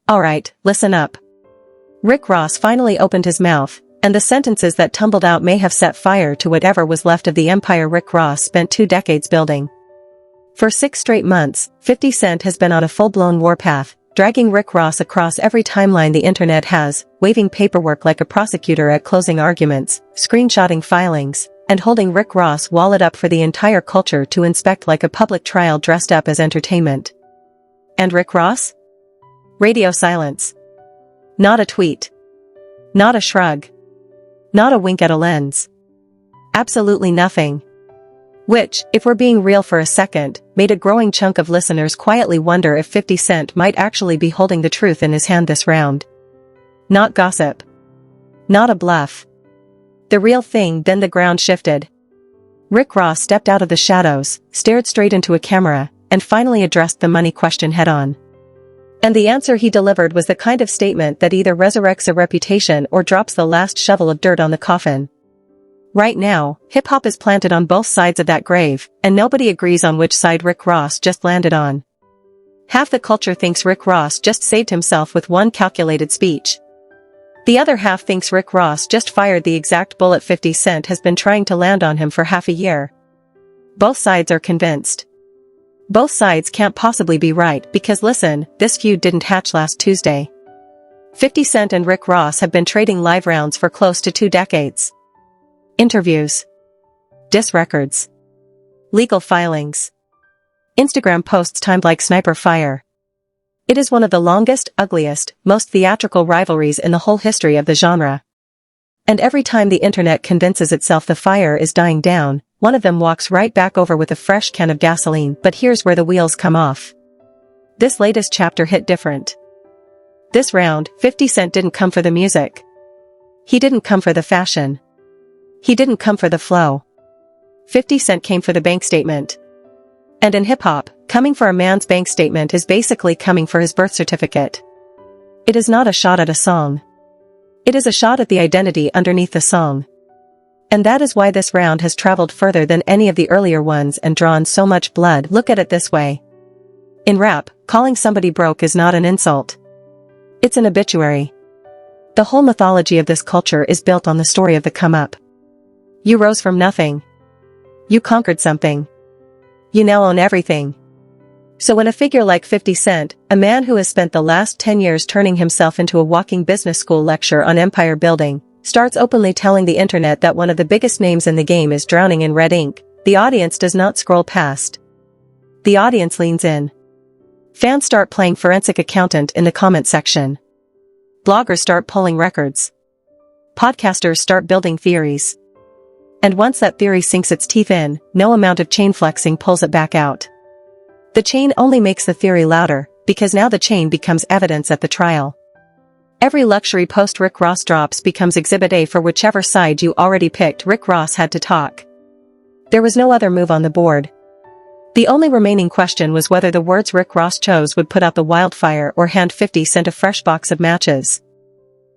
Alright, listen up. Rick Ross finally opened his mouth, and the sentences that tumbled out may have set fire to whatever was left of the empire Rick Ross spent 2 decades building. For 6 straight months, 50 Cent has been on a full-blown warpath, dragging Rick Ross across every timeline the internet has, waving paperwork like a prosecutor at closing arguments, screenshotting filings, and holding Rick Ross' wallet up for the entire culture to inspect like a public trial dressed up as entertainment. And Rick Ross? Radio silence. Not a tweet. Not a shrug. Not a wink at a lens. Absolutely nothing. Which, if we're being real for a second, made a growing chunk of listeners quietly wonder if 50 Cent might actually be holding the truth in his hand this round. Not gossip. Not a bluff. The real thing. Then the ground shifted. Rick Ross stepped out of the shadows, stared straight into a camera, and finally addressed the money question head-on. And the answer he delivered was the kind of statement that either resurrects a reputation or drops the last shovel of dirt on the coffin. Right now, hip-hop is planted on both sides of that grave, and nobody agrees on which side Rick Ross just landed on. Half the culture thinks Rick Ross just saved himself with one calculated speech. The other half thinks Rick Ross just fired the exact bullet 50 Cent has been trying to land on him for half a year. Both sides are convinced. Both sides can't possibly be right because listen, this feud didn't hatch last Tuesday. 50 Cent and Rick Ross have been trading live rounds for close to 2 decades. Interviews. Diss records. Legal filings. Instagram posts timed like sniper fire. It is one of the longest, ugliest, most theatrical rivalries in the whole history of the genre. And every time the internet convinces itself the fire is dying down, one of them walks right back over with a fresh can of gasoline. But here's where the wheels come off. This latest chapter hit different. This round, 50 Cent didn't come for the music. He didn't come for the fashion. He didn't come for the flow. 50 Cent came for the bank statement. And in hip-hop, coming for a man's bank statement is basically coming for his birth certificate. It is not a shot at a song. It is a shot at the identity underneath the song. And that is why this round has traveled further than any of the earlier ones and drawn so much blood. Look at it this way. In rap, calling somebody broke is not an insult. It's an obituary. The whole mythology of this culture is built on the story of the come-up. You rose from nothing. You conquered something. You now own everything. So when a figure like 50 Cent, a man who has spent the last 10 years turning himself into a walking business school lecture on empire building, starts openly telling the internet that one of the biggest names in the game is drowning in red ink, the audience does not scroll past. The audience leans in. Fans start playing forensic accountant in the comment section. Bloggers start pulling records. Podcasters start building theories. And once that theory sinks its teeth in, no amount of chain flexing pulls it back out. The chain only makes the theory louder, because now the chain becomes evidence at the trial. Every luxury post Rick Ross drops becomes Exhibit A for whichever side you already picked. Rick Ross had to talk. There was no other move on the board. The only remaining question was whether the words Rick Ross chose would put out the wildfire or hand 50 Cent a fresh box of matches.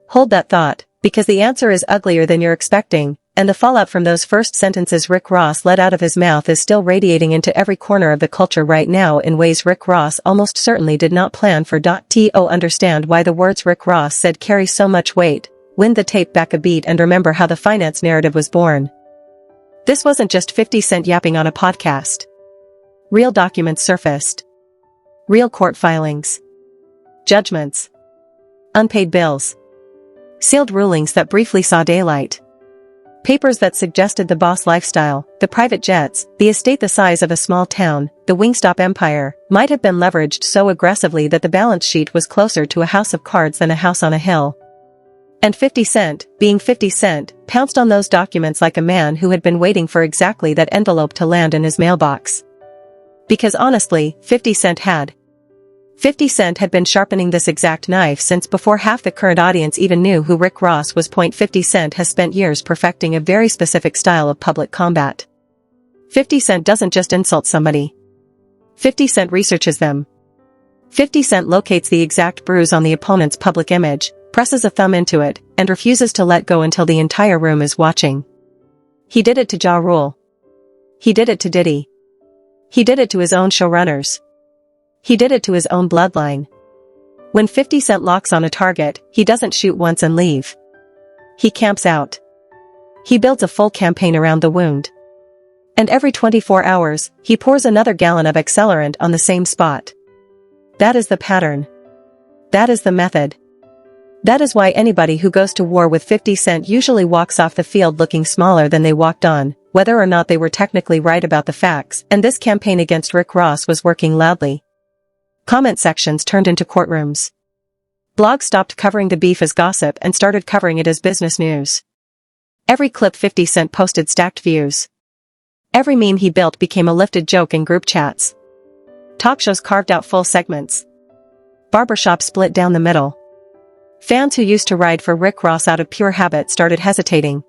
Hold that thought, because the answer is uglier than you're expecting. And the fallout from those first sentences Rick Ross let out of his mouth is still radiating into every corner of the culture right now in ways Rick Ross almost certainly did not plan for. To understand why the words Rick Ross said carry so much weight, wind the tape back a beat and remember how the finance narrative was born. This wasn't just 50 Cent yapping on a podcast. Real documents surfaced. Real court filings. Judgments. Unpaid bills. Sealed rulings that briefly saw daylight. Papers that suggested the boss lifestyle, the private jets, the estate the size of a small town, the Wingstop empire, might have been leveraged so aggressively that the balance sheet was closer to a house of cards than a house on a hill. And 50 Cent, being 50 Cent, pounced on those documents like a man who had been waiting for exactly that envelope to land in his mailbox. Because honestly, 50 Cent had. 50 Cent had been sharpening this exact knife since before half the current audience even knew who Rick Ross was. 50 Cent has spent years perfecting a very specific style of public combat. 50 Cent doesn't just insult somebody. 50 Cent researches them. 50 Cent locates the exact bruise on the opponent's public image, presses a thumb into it, and refuses to let go until the entire room is watching. He did it to Ja Rule. He did it to Diddy. He did it to his own showrunners. He did it to his own bloodline. When 50 Cent locks on a target, he doesn't shoot once and leave. He camps out. He builds a full campaign around the wound. And every 24 hours, he pours another gallon of accelerant on the same spot. That is the pattern. That is the method. That is why anybody who goes to war with 50 Cent usually walks off the field looking smaller than they walked on, whether or not they were technically right about the facts, and this campaign against Rick Ross was working loudly. Comment sections turned into courtrooms. Blogs stopped covering the beef as gossip and started covering it as business news. Every clip 50 Cent posted stacked views. Every meme he built became a lifted joke in group chats. Talk shows carved out full segments. Barbershops split down the middle. Fans who used to ride for Rick Ross out of pure habit started hesitating.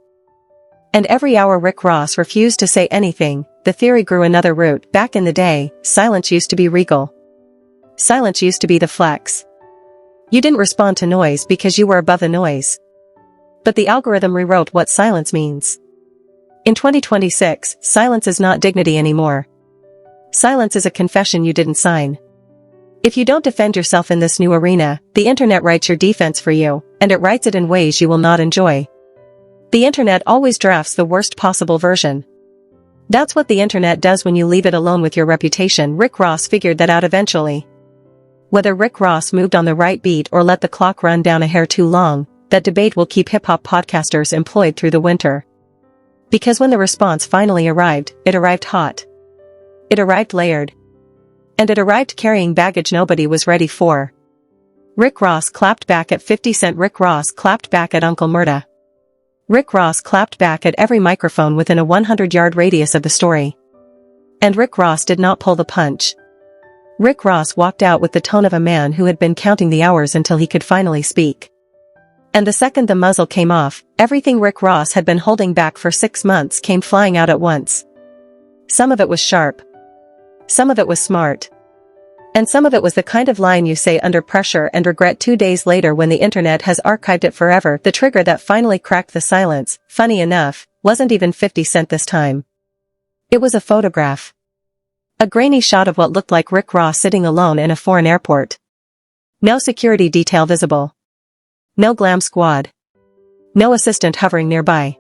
And every hour Rick Ross refused to say anything, the theory grew another root. Back in the day, silence used to be regal. Silence used to be the flex. You didn't respond to noise because you were above the noise. But the algorithm rewrote what silence means. In 2026, silence is not dignity anymore. Silence is a confession you didn't sign. If you don't defend yourself in this new arena, the internet writes your defense for you, and it writes it in ways you will not enjoy. The internet always drafts the worst possible version. That's what the internet does when you leave it alone with your reputation. Rick Ross figured that out eventually. Whether Rick Ross moved on the right beat or let the clock run down a hair too long, that debate will keep hip-hop podcasters employed through the winter. Because when the response finally arrived, it arrived hot. It arrived layered. And it arrived carrying baggage nobody was ready for. Rick Ross clapped back at 50 Cent. Rick Ross clapped back at Uncle Murda. Rick Ross clapped back at every microphone within a 100-yard radius of the story. And Rick Ross did not pull the punch. Rick Ross walked out with the tone of a man who had been counting the hours until he could finally speak. And the second the muzzle came off, everything Rick Ross had been holding back for 6 months came flying out at once. Some of it was sharp. Some of it was smart. And some of it was the kind of line you say under pressure and regret 2 days later when the internet has archived it forever. The trigger that finally cracked the silence, funny enough, wasn't even 50 Cent this time. It was a photograph. A grainy shot of what looked like Rick Ross sitting alone in a foreign airport. No security detail visible. No glam squad. No assistant hovering nearby.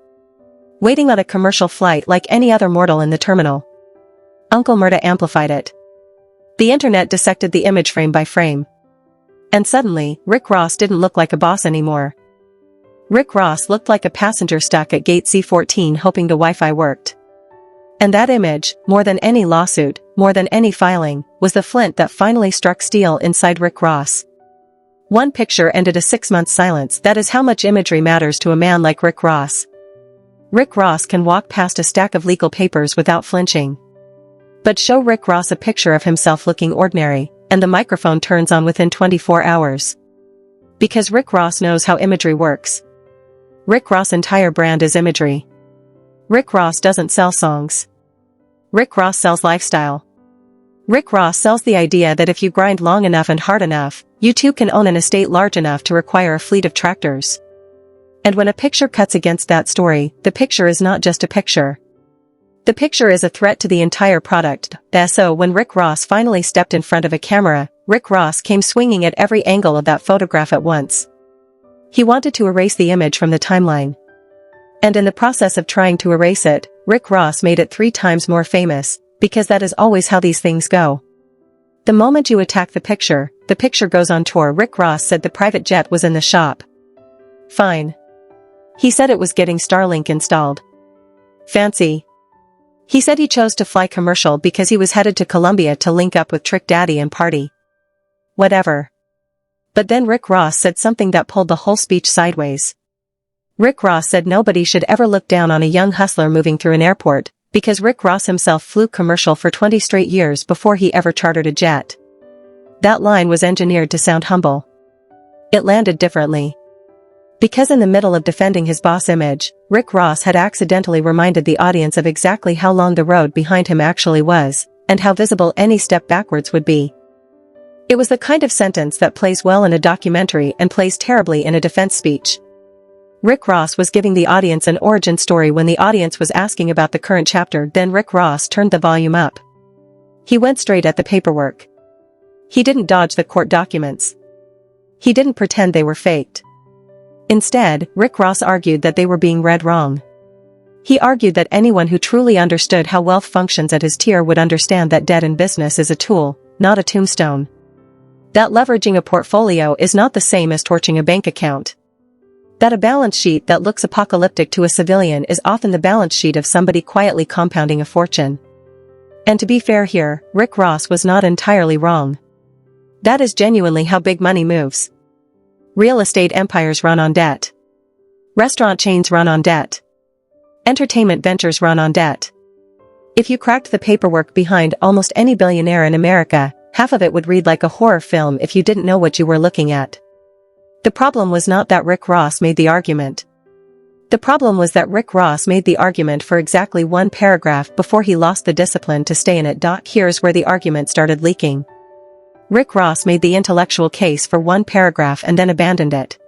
Waiting on a commercial flight like any other mortal in the terminal. Uncle Murda amplified it. The internet dissected the image frame by frame. And suddenly, Rick Ross didn't look like a boss anymore. Rick Ross looked like a passenger stuck at gate C14 hoping the Wi-Fi worked. And that image, more than any lawsuit, more than any filing, was the flint that finally struck steel inside Rick Ross. One picture ended a 6-month silence. That is how much imagery matters to a man like Rick Ross. Rick Ross can walk past a stack of legal papers without flinching. But show Rick Ross a picture of himself looking ordinary, and the microphone turns on within 24 hours. Because Rick Ross knows how imagery works. Rick Ross' entire brand is imagery. Rick Ross doesn't sell songs. Rick Ross sells lifestyle. Rick Ross sells the idea that if you grind long enough and hard enough, you too can own an estate large enough to require a fleet of tractors. And when a picture cuts against that story, the picture is not just a picture. The picture is a threat to the entire product. So when Rick Ross finally stepped in front of a camera, Rick Ross came swinging at every angle of that photograph at once. He wanted to erase the image from the timeline. And in the process of trying to erase it, Rick Ross made it 3 times more famous, because that is always how these things go. The moment you attack the picture goes on tour. Rick Ross said the private jet was in the shop. Fine. He said it was getting Starlink installed. Fancy. He said he chose to fly commercial because he was headed to Colombia to link up with Trick Daddy and party. Whatever. But then Rick Ross said something that pulled the whole speech sideways. Rick Ross said nobody should ever look down on a young hustler moving through an airport, because Rick Ross himself flew commercial for 20 straight years before he ever chartered a jet. That line was engineered to sound humble. It landed differently. Because in the middle of defending his boss image, Rick Ross had accidentally reminded the audience of exactly how long the road behind him actually was, and how visible any step backwards would be. It was the kind of sentence that plays well in a documentary and plays terribly in a defense speech. Rick Ross was giving the audience an origin story when the audience was asking about the current chapter. Then Rick Ross turned the volume up. He went straight at the paperwork. He didn't dodge the court documents. He didn't pretend they were faked. Instead, Rick Ross argued that they were being read wrong. He argued that anyone who truly understood how wealth functions at his tier would understand that debt in business is a tool, not a tombstone. That leveraging a portfolio is not the same as torching a bank account. That a balance sheet that looks apocalyptic to a civilian is often the balance sheet of somebody quietly compounding a fortune. And to be fair here, Rick Ross was not entirely wrong. That is genuinely how big money moves. Real estate empires run on debt. Restaurant chains run on debt. Entertainment ventures run on debt. If you cracked the paperwork behind almost any billionaire in America, half of it would read like a horror film if you didn't know what you were looking at. The problem was not that Rick Ross made the argument. The problem was that Rick Ross made the argument for exactly one paragraph before he lost the discipline to stay in it. Here's where the argument started leaking. Rick Ross made the intellectual case for one paragraph and then abandoned it.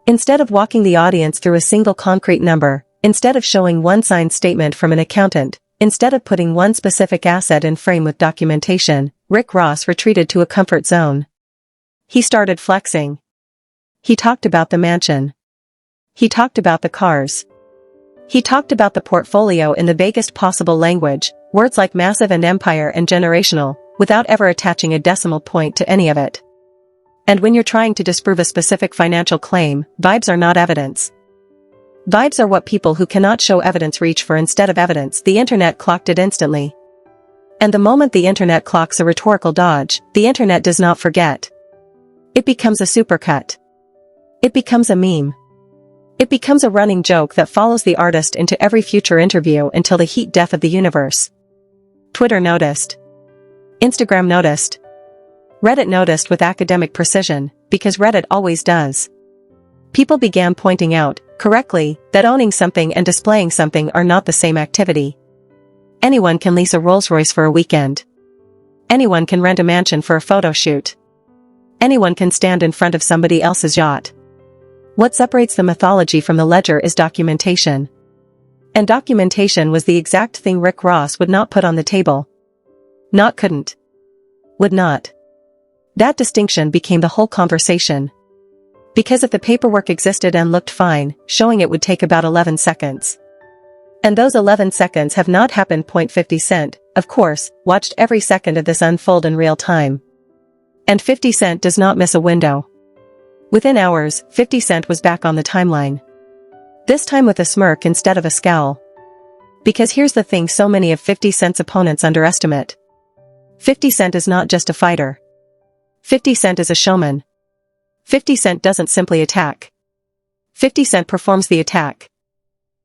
Instead of walking the audience through a single concrete number, instead of showing one signed statement from an accountant, instead of putting one specific asset in frame with documentation, Rick Ross retreated to a comfort zone. He started flexing. He talked about the mansion. He talked about the cars. He talked about the portfolio in the vaguest possible language, words like massive and empire and generational, without ever attaching a decimal point to any of it. And when you're trying to disprove a specific financial claim, vibes are not evidence. Vibes are what people who cannot show evidence reach for instead of evidence. The internet clocked it instantly. And the moment the internet clocks a rhetorical dodge, the internet does not forget. It becomes a supercut. It becomes a meme. It becomes a running joke that follows the artist into every future interview until the heat death of the universe. Twitter noticed. Instagram noticed. Reddit noticed with academic precision, because Reddit always does. People began pointing out, correctly, that owning something and displaying something are not the same activity. Anyone can lease a Rolls-Royce for a weekend. Anyone can rent a mansion for a photo shoot. Anyone can stand in front of somebody else's yacht. What separates the mythology from the ledger is documentation. And documentation was the exact thing Rick Ross would not put on the table. Not couldn't. Would not. That distinction became the whole conversation. Because if the paperwork existed and looked fine, showing it would take about 11 seconds. And those 11 seconds have not happened. 50 Cent, of course, watched every second of this unfold in real time. And 50 Cent does not miss a window. Within hours, 50 Cent was back on the timeline. This time with a smirk instead of a scowl. Because here's the thing so many of 50 Cent's opponents underestimate. 50 Cent is not just a fighter. 50 Cent is a showman. 50 Cent doesn't simply attack. 50 Cent performs the attack.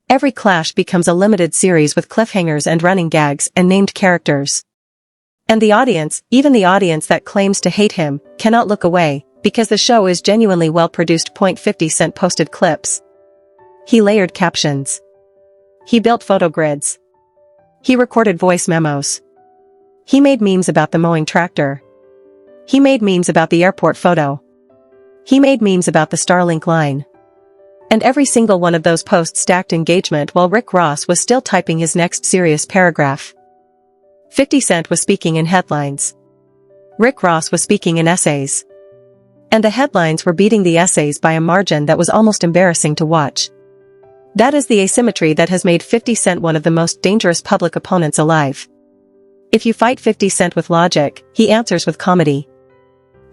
Every clash becomes a limited series with cliffhangers and running gags and named characters. And the audience, even the audience that claims to hate him, cannot look away, because the show is genuinely well produced. 50 Cent posted clips. He layered captions. He built photo grids. He recorded voice memos. He made memes about the mowing tractor. He made memes about the airport photo. He made memes about the Starlink line. And every single one of those posts stacked engagement while Rick Ross was still typing his next serious paragraph. 50 Cent was speaking in headlines. Rick Ross was speaking in essays. And the headlines were beating the essays by a margin that was almost embarrassing to watch. That is the asymmetry that has made 50 Cent one of the most dangerous public opponents alive. If you fight 50 Cent with logic, he answers with comedy.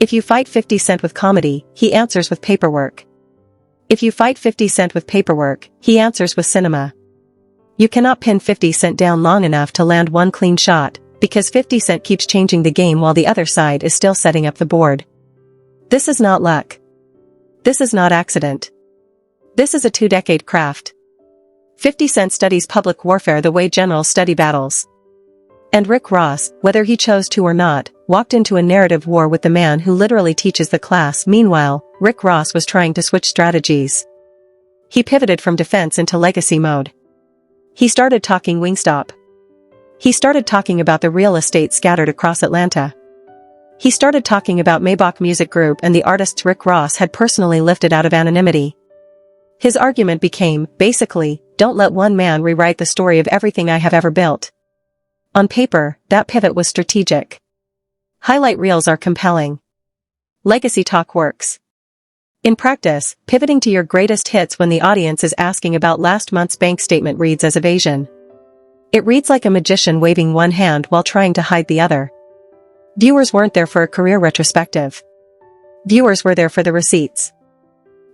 If you fight 50 Cent with comedy, he answers with paperwork. If you fight 50 Cent with paperwork, he answers with cinema. You cannot pin 50 Cent down long enough to land one clean shot, because 50 Cent keeps changing the game while the other side is still setting up the board. This is not luck. This is not accident. This is a 2-decade craft. 50 Cent studies public warfare the way generals study battles. And Rick Ross, whether he chose to or not, walked into a narrative war with the man who literally teaches the class. Meanwhile, Rick Ross was trying to switch strategies. He pivoted from defense into legacy mode. He started talking Wingstop. He started talking about the real estate scattered across Atlanta. He started talking about Maybach Music Group and the artists Rick Ross had personally lifted out of anonymity. His argument became, basically, don't let one man rewrite the story of everything I have ever built. On paper, that pivot was strategic. Highlight reels are compelling. Legacy talk works. In practice, pivoting to your greatest hits when the audience is asking about last month's bank statement reads as evasion. It reads like a magician waving one hand while trying to hide the other. Viewers weren't there for a career retrospective. Viewers were there for the receipts.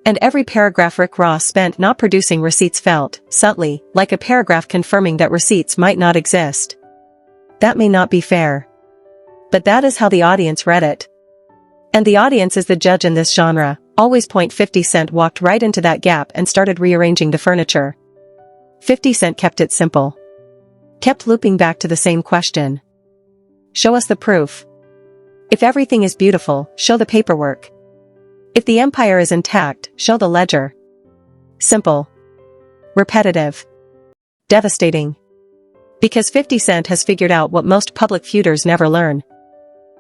And every paragraph Rick Ross spent not producing receipts felt, subtly, like a paragraph confirming that receipts might not exist. That may not be fair. But that is how the audience read it. And the audience is the judge in this genre. Always. 50 Cent walked right into that gap and started rearranging the furniture. 50 Cent kept it simple. Kept looping back to the same question. Show us the proof. If everything is beautiful, show the paperwork. If the empire is intact, show the ledger. Simple. Repetitive. Devastating. Because 50 Cent has figured out what most public feuders never learn.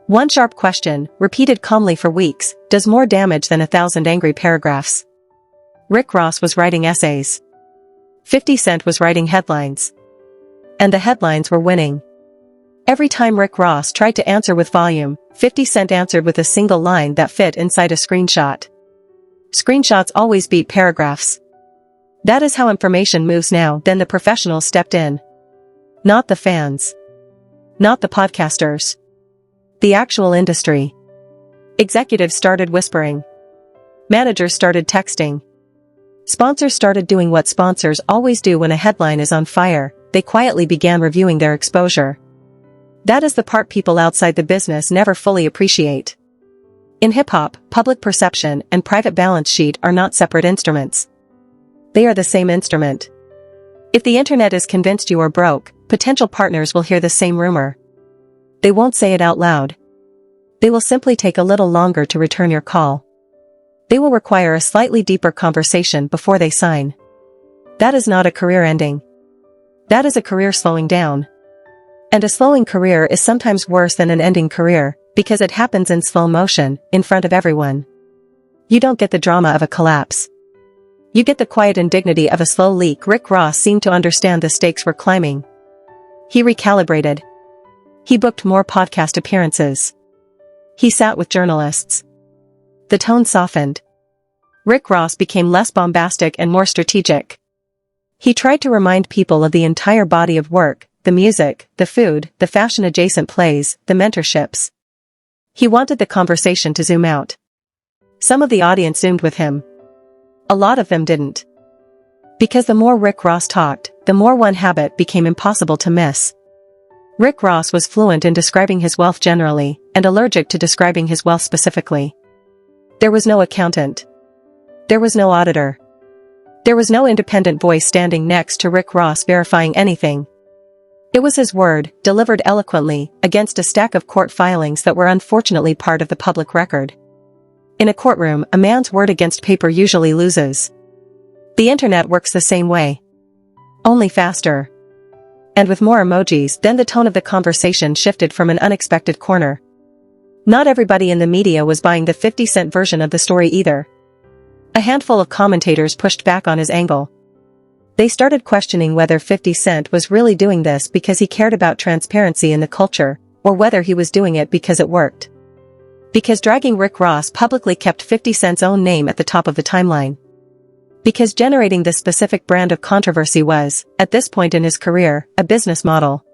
One sharp question, repeated calmly for weeks, does more damage than 1,000 angry paragraphs. Rick Ross was writing essays. 50 Cent was writing headlines. And the headlines were winning. Every time Rick Ross tried to answer with volume, 50 Cent answered with a single line that fit inside a screenshot. Screenshots always beat paragraphs. That is how information moves now. Then the professionals stepped in. Not the fans. Not the podcasters. The actual industry. Executives started whispering. Managers started texting. Sponsors started doing what sponsors always do when a headline is on fire. They quietly began reviewing their exposure. That is the part people outside the business never fully appreciate. In hip-hop, public perception and private balance sheet are not separate instruments. They are the same instrument. If the internet is convinced you are broke, potential partners will hear the same rumor. They won't say it out loud. They will simply take a little longer to return your call. They will require a slightly deeper conversation before they sign. That is not a career ending. That is a career slowing down. And a slowing career is sometimes worse than an ending career, because it happens in slow motion, in front of everyone. You don't get the drama of a collapse. You get the quiet indignity of a slow leak. Rick Ross seemed to understand the stakes were climbing. He recalibrated. He booked more podcast appearances. He sat with journalists. The tone softened. Rick Ross became less bombastic and more strategic. He tried to remind people of the entire body of work, the music, the food, the fashion-adjacent plays, the mentorships. He wanted the conversation to zoom out. Some of the audience zoomed with him. A lot of them didn't. Because the more Rick Ross talked, the more one habit became impossible to miss. Rick Ross was fluent in describing his wealth generally, and allergic to describing his wealth specifically. There was no accountant. There was no auditor. There was no independent voice standing next to Rick Ross verifying anything. It was his word, delivered eloquently, against a stack of court filings that were unfortunately part of the public record. In a courtroom, a man's word against paper usually loses. The internet works the same way. Only faster. And with more emojis. Then the tone of the conversation shifted from an unexpected corner. Not everybody in the media was buying the 50 Cent version of the story either. A handful of commentators pushed back on his angle. They started questioning whether 50 Cent was really doing this because he cared about transparency in the culture, or whether he was doing it because it worked. Because dragging Rick Ross publicly kept 50 Cent's own name at the top of the timeline. Because generating this specific brand of controversy was, at this point in his career, a business model.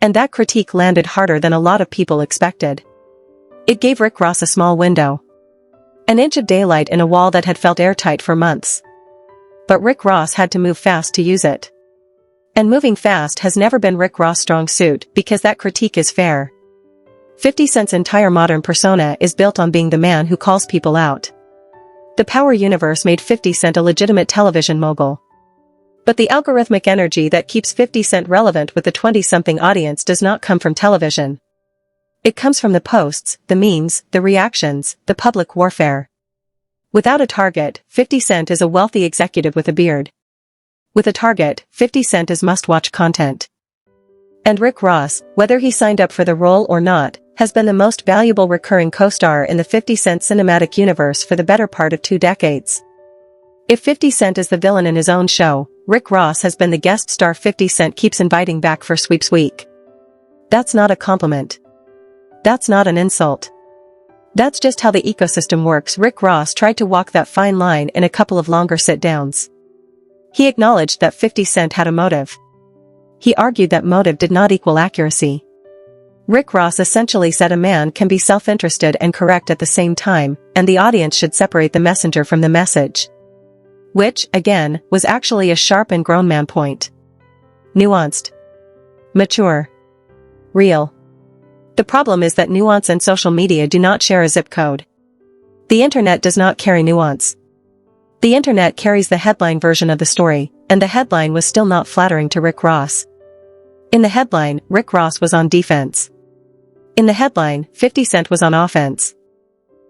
And that critique landed harder than a lot of people expected. It gave Rick Ross a small window. An inch of daylight in a wall that had felt airtight for months. But Rick Ross had to move fast to use it. And moving fast has never been Rick Ross' strong suit, because that critique is fair. 50 Cent's entire modern persona is built on being the man who calls people out. The power universe made 50 Cent a legitimate television mogul. But the algorithmic energy that keeps 50 Cent relevant with the 20-something audience does not come from television. It comes from the posts, the memes, the reactions, the public warfare. Without a target, 50 Cent is a wealthy executive with a beard. With a target, 50 Cent is must-watch content. And Rick Ross, whether he signed up for the role or not, has been the most valuable recurring co-star in the 50 Cent cinematic universe for the better part of 2 decades. If 50 Cent is the villain in his own show, Rick Ross has been the guest star 50 Cent keeps inviting back for Sweeps Week. That's not a compliment. That's not an insult. That's just how the ecosystem works. Rick Ross tried to walk that fine line in a couple of longer sit-downs. He acknowledged that 50 Cent had a motive. He argued that motive did not equal accuracy. Rick Ross essentially said a man can be self-interested and correct at the same time, and the audience should separate the messenger from the message. Which, again, was actually a sharp and grown man point. Nuanced. Mature. Real. The problem is that nuance and social media do not share a zip code. The internet does not carry nuance. The internet carries the headline version of the story, and the headline was still not flattering to Rick Ross. In the headline, Rick Ross was on defense. In the headline, 50 Cent was on offense.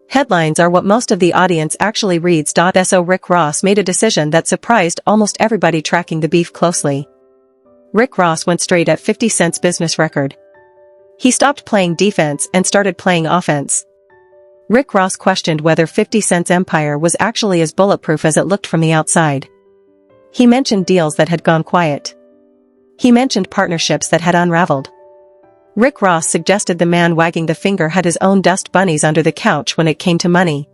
Headlines are what most of the audience actually reads. So Rick Ross made a decision that surprised almost everybody tracking the beef closely. Rick Ross went straight at 50 Cent's business record. He stopped playing defense and started playing offense. Rick Ross questioned whether 50 Cent's empire was actually as bulletproof as it looked from the outside. He mentioned deals that had gone quiet. He mentioned partnerships that had unraveled. Rick Ross suggested the man wagging the finger had his own dust bunnies under the couch when it came to money.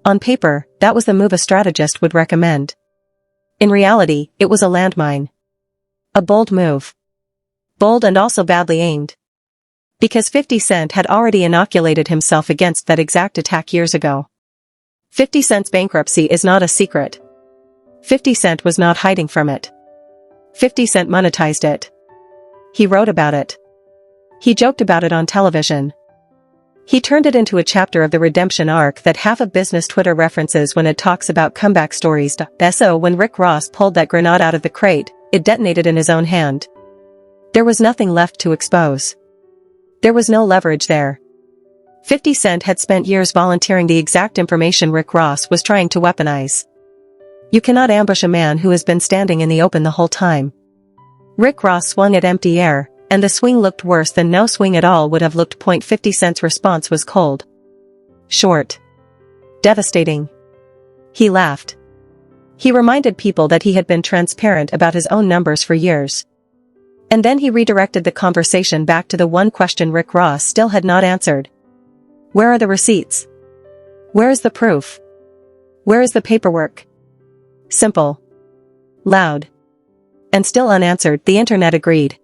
On paper, that was the move a strategist would recommend. In reality, it was a landmine. A bold move. Bold and also badly aimed. Because 50 Cent had already inoculated himself against that exact attack years ago. 50 Cent's bankruptcy is not a secret. 50 Cent was not hiding from it. 50 Cent monetized it. He wrote about it. He joked about it on television. He turned it into a chapter of the redemption arc that half of business Twitter references when it talks about comeback stories. So when Rick Ross pulled that grenade out of the crate, it detonated in his own hand. There was nothing left to expose. There was no leverage there. 50 Cent had spent years volunteering the exact information Rick Ross was trying to weaponize. You cannot ambush a man who has been standing in the open the whole time. Rick Ross swung at empty air, and the swing looked worse than no swing at all would have looked. 50 Cent's response was cold. Short. Devastating. He laughed. He reminded people that he had been transparent about his own numbers for years. And then he redirected the conversation back to the one question Rick Ross still had not answered. Where are the receipts? Where is the proof? Where is the paperwork? Simple. Loud. And still unanswered, the internet agreed.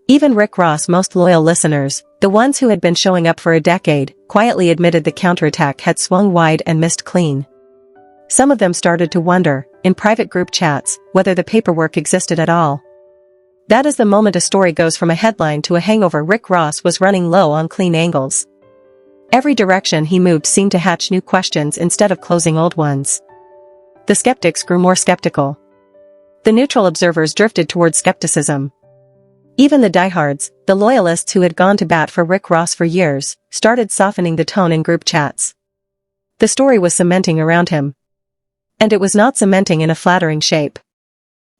Even Rick Ross' most loyal listeners, the ones who had been showing up for a decade, quietly admitted the counterattack had swung wide and missed clean. Some of them started to wonder, in private group chats, whether the paperwork existed at all. That is the moment a story goes from a headline to a hangover. Rick Ross was running low on clean angles. Every direction he moved seemed to hatch new questions instead of closing old ones. The skeptics grew more skeptical. The neutral observers drifted toward skepticism. Even the diehards, the loyalists who had gone to bat for Rick Ross for years, started softening the tone in group chats. The story was cementing around him. And it was not cementing in a flattering shape.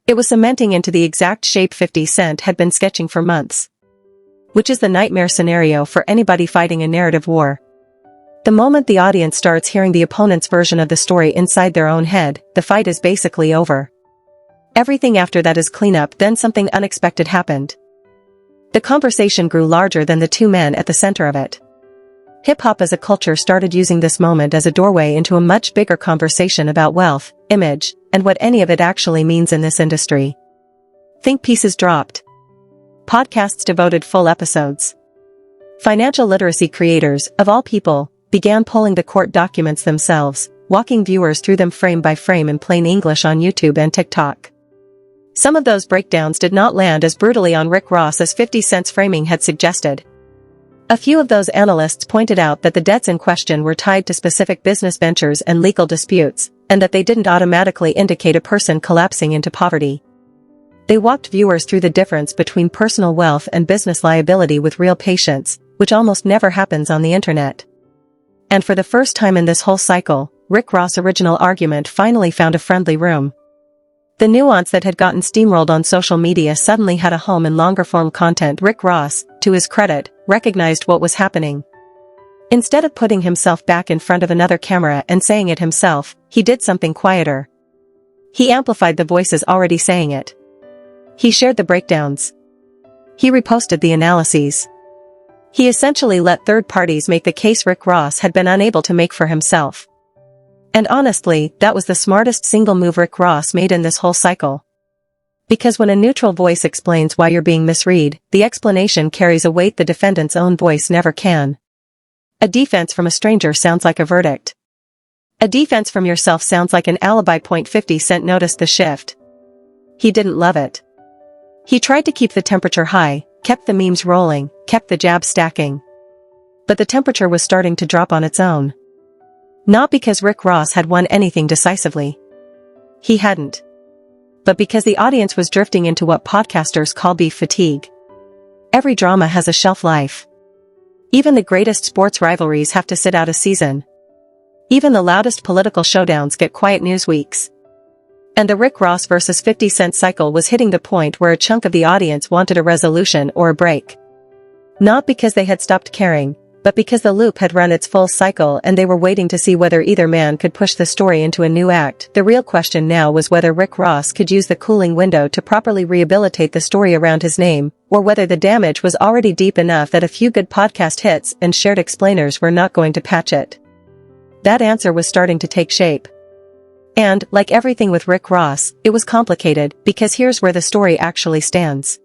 It was cementing into the exact shape 50 Cent had been sketching for months. Which is the nightmare scenario for anybody fighting a narrative war. The moment the audience starts hearing the opponent's version of the story inside their own head, the fight is basically over. Everything after that is cleanup. Then something unexpected happened. The conversation grew larger than the two men at the center of it. Hip-hop as a culture started using this moment as a doorway into a much bigger conversation about wealth, image, and what any of it actually means in this industry. Think pieces dropped. Podcasts devoted full episodes. Financial literacy creators, of all people, began pulling the court documents themselves, walking viewers through them frame by frame in plain English on YouTube and TikTok. Some of those breakdowns did not land as brutally on Rick Ross as 50 Cent's framing had suggested. A few of those analysts pointed out that the debts in question were tied to specific business ventures and legal disputes, and that they didn't automatically indicate a person collapsing into poverty. They walked viewers through the difference between personal wealth and business liability with real patience, which almost never happens on the internet. And for the first time in this whole cycle, Rick Ross' original argument finally found a friendly room. The nuance that had gotten steamrolled on social media suddenly had a home in longer-form content. Rick Ross, to his credit, recognized what was happening. Instead of putting himself back in front of another camera and saying it himself, he did something quieter. He amplified the voices already saying it. He shared the breakdowns. He reposted the analyses. He essentially let third parties make the case Rick Ross had been unable to make for himself. And honestly, that was the smartest single move Rick Ross made in this whole cycle. Because when a neutral voice explains why you're being misread, the explanation carries a weight the defendant's own voice never can. A defense from a stranger sounds like a verdict. A defense from yourself sounds like an alibi. 50 Cent noticed the shift. He didn't love it. He tried to keep the temperature high, kept the memes rolling, kept the jabs stacking. But the temperature was starting to drop on its own. Not because Rick Ross had won anything decisively. He hadn't. But because the audience was drifting into what podcasters call beef fatigue. Every drama has a shelf life. Even the greatest sports rivalries have to sit out a season. Even the loudest political showdowns get quiet news weeks. And the Rick Ross versus 50 Cent cycle was hitting the point where a chunk of the audience wanted a resolution or a break. Not because they had stopped caring, but because the loop had run its full cycle and they were waiting to see whether either man could push the story into a new act. The real question now was whether Rick Ross could use the cooling window to properly rehabilitate the story around his name, or whether the damage was already deep enough that a few good podcast hits and shared explainers were not going to patch it. That answer was starting to take shape. And, like everything with Rick Ross, it was complicated, because here's where the story actually stands.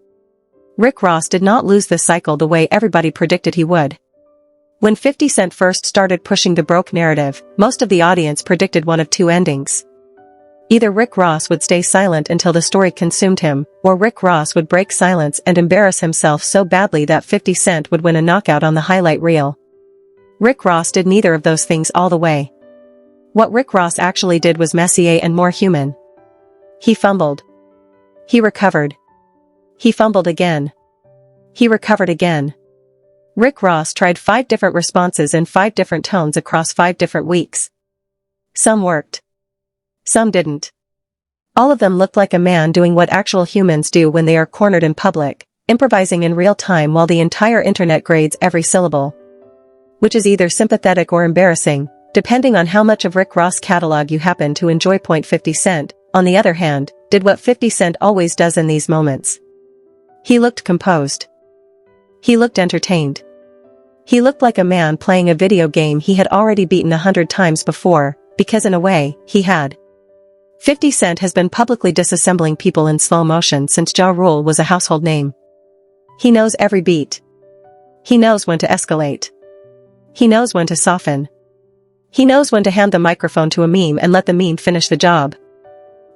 Rick Ross did not lose this cycle the way everybody predicted he would. When 50 Cent first started pushing the broke narrative, most of the audience predicted one of two endings. Either Rick Ross would stay silent until the story consumed him, or Rick Ross would break silence and embarrass himself so badly that 50 Cent would win a knockout on the highlight reel. Rick Ross did neither of those things all the way. What Rick Ross actually did was messier and more human. He fumbled. He recovered. He fumbled again. He recovered again. Rick Ross tried 5 different responses in 5 different tones across 5 different weeks. Some worked. Some didn't. All of them looked like a man doing what actual humans do when they are cornered in public, improvising in real time while the entire internet grades every syllable. Which is either sympathetic or embarrassing, depending on how much of Rick Ross' catalog you happen to enjoy. 50 Cent, on the other hand, did what 50 Cent always does in these moments. He looked composed. He looked entertained. He looked like a man playing a video game he had already beaten 100 times before, because in a way, he had. 50 Cent has been publicly disassembling people in slow motion since Ja Rule was a household name. He knows every beat. He knows when to escalate. He knows when to soften. He knows when to hand the microphone to a meme and let the meme finish the job.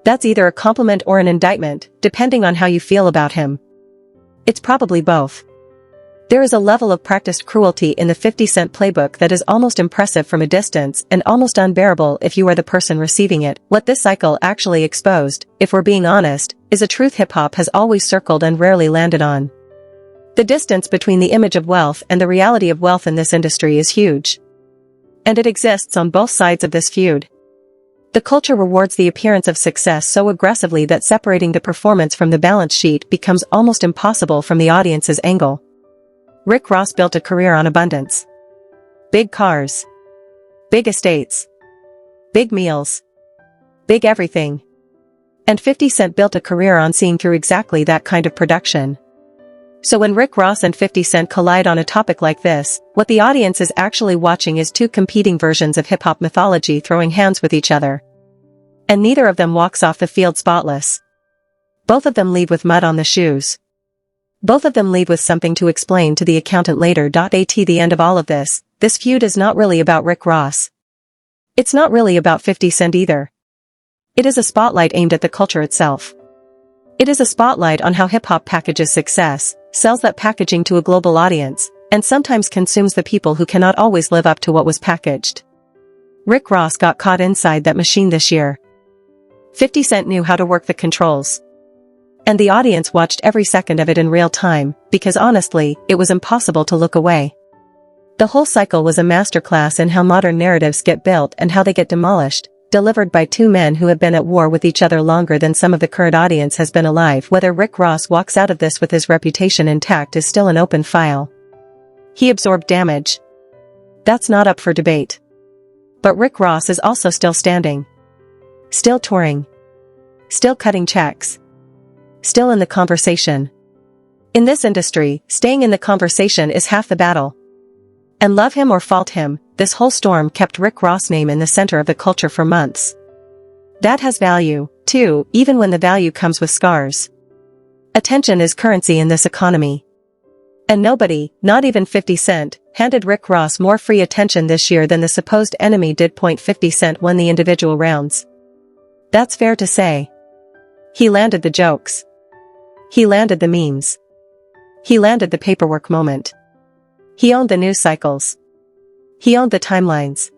That's either a compliment or an indictment, depending on how you feel about him. It's probably both. There is a level of practiced cruelty in the 50 Cent playbook that is almost impressive from a distance and almost unbearable if you are the person receiving it. What this cycle actually exposed, if we're being honest, is a truth hip-hop has always circled and rarely landed on. The distance between the image of wealth and the reality of wealth in this industry is huge. And it exists on both sides of this feud. The culture rewards the appearance of success so aggressively that separating the performance from the balance sheet becomes almost impossible from the audience's angle. Rick Ross built a career on abundance. Big cars. Big estates. Big meals. Big everything. And 50 Cent built a career on seeing through exactly that kind of production. So when Rick Ross and 50 Cent collide on a topic like this, what the audience is actually watching is 2 competing versions of hip-hop mythology throwing hands with each other. And neither of them walks off the field spotless. Both of them leave with mud on the shoes. Both of them leave with something to explain to the accountant later. At the end of all of this feud is not really about Rick Ross. It's not really about 50 Cent either. It is a spotlight aimed at the culture itself. It is a spotlight on how hip-hop packages success, sells that packaging to a global audience, and sometimes consumes the people who cannot always live up to what was packaged. Rick Ross got caught inside that machine this year. 50 Cent knew how to work the controls. And the audience watched every second of it in real time, because honestly, it was impossible to look away. The whole cycle was a masterclass in how modern narratives get built and how they get demolished, delivered by 2 men who have been at war with each other longer than some of the current audience has been alive. Whether Rick Ross walks out of this with his reputation intact is still an open file. He absorbed damage. That's not up for debate. But Rick Ross is also still standing. Still touring. Still cutting checks. Still in the conversation. In this industry, staying in the conversation is half the battle. And love him or fault him, this whole storm kept Rick Ross' name in the center of the culture for months. That has value, too, even when the value comes with scars. Attention is currency in this economy. And nobody, not even 50 Cent, handed Rick Ross more free attention this year than the supposed enemy did. 50 Cent won the individual rounds. That's fair to say. He landed the jokes. He landed the memes. He landed the paperwork moment. He owned the news cycles. He owned the timelines.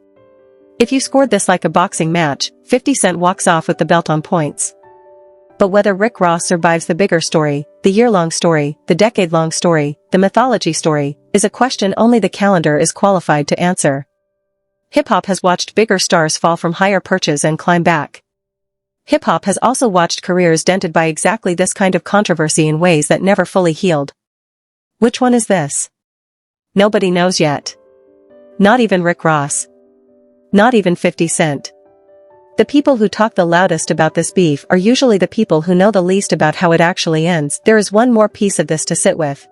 If you scored this like a boxing match, 50 Cent walks off with the belt on points. But whether Rick Ross survives the bigger story, the year-long story, the decade-long story, the mythology story, is a question only the calendar is qualified to answer. Hip-hop has watched bigger stars fall from higher perches and climb back. Hip-hop has also watched careers dented by exactly this kind of controversy in ways that never fully healed. Which one is this? Nobody knows yet. Not even Rick Ross. Not even 50 Cent. The people who talk the loudest about this beef are usually the people who know the least about how it actually ends. There is one more piece of this to sit with.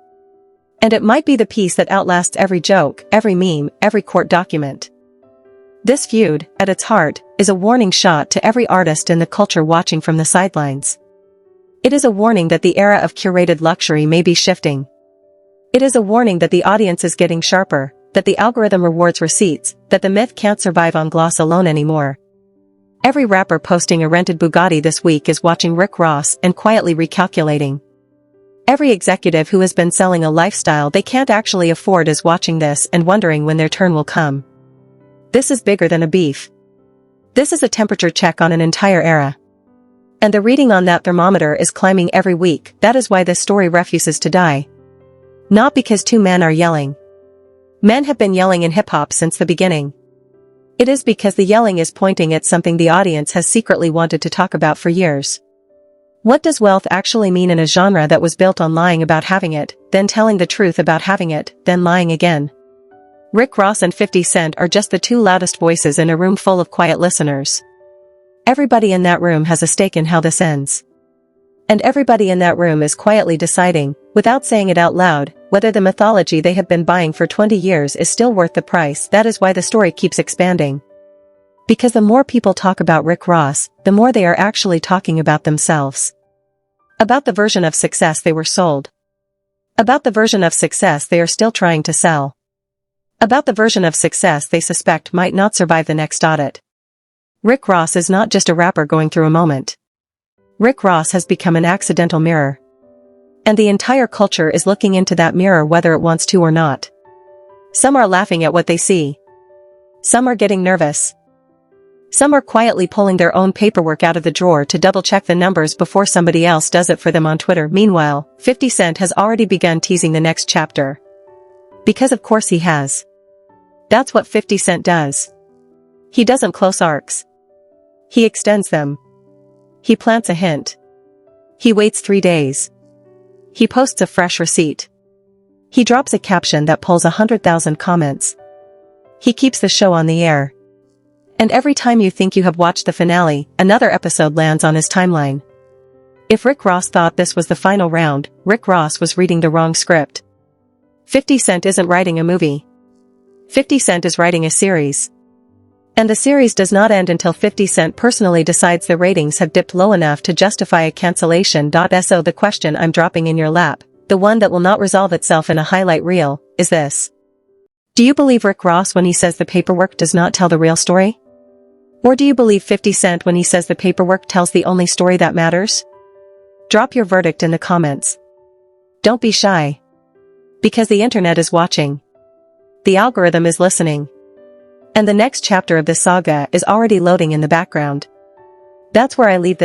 And it might be the piece that outlasts every joke, every meme, every court document. This feud, at its heart, is a warning shot to every artist in the culture watching from the sidelines. It is a warning that the era of curated luxury may be shifting. It is a warning that the audience is getting sharper, that the algorithm rewards receipts, that the myth can't survive on gloss alone anymore. Every rapper posting a rented Bugatti this week is watching Rick Ross and quietly recalculating. Every executive who has been selling a lifestyle they can't actually afford is watching this and wondering when their turn will come. This is bigger than a beef. This is a temperature check on an entire era. And the reading on that thermometer is climbing every week. That is why this story refuses to die. Not because two men are yelling. Men have been yelling in hip-hop since the beginning. It is because the yelling is pointing at something the audience has secretly wanted to talk about for years. What does wealth actually mean in a genre that was built on lying about having it, then telling the truth about having it, then lying again? Rick Ross and 50 Cent are just the two loudest voices in a room full of quiet listeners. Everybody in that room has a stake in how this ends. And everybody in that room is quietly deciding, without saying it out loud, whether the mythology they have been buying for 20 years is still worth the price. That is why the story keeps expanding. Because the more people talk about Rick Ross, the more they are actually talking about themselves. About the version of success they were sold. About the version of success they are still trying to sell. About the version of success they suspect might not survive the next audit. Rick Ross is not just a rapper going through a moment. Rick Ross has become an accidental mirror. And the entire culture is looking into that mirror whether it wants to or not. Some are laughing at what they see. Some are getting nervous. Some are quietly pulling their own paperwork out of the drawer to double-check the numbers before somebody else does it for them on Twitter. Meanwhile, 50 Cent has already begun teasing the next chapter. Because of course he has. That's what 50 Cent does. He doesn't close arcs. He extends them. He plants a hint. He waits 3 days. He posts a fresh receipt. He drops a caption that pulls 100,000 comments. He keeps the show on the air. And every time you think you have watched the finale, another episode lands on his timeline. If Rick Ross thought this was the final round, Rick Ross was reading the wrong script. 50 Cent isn't writing a movie. 50 Cent is writing a series. And the series does not end until 50 Cent personally decides the ratings have dipped low enough to justify a cancellation. So the question I'm dropping in your lap, the one that will not resolve itself in a highlight reel, is this. Do you believe Rick Ross when he says the paperwork does not tell the real story? Or do you believe 50 Cent when he says the paperwork tells the only story that matters? Drop your verdict in the comments. Don't be shy. Because the internet is watching. The algorithm is listening. And the next chapter of this saga is already loading in the background. That's where I leave this.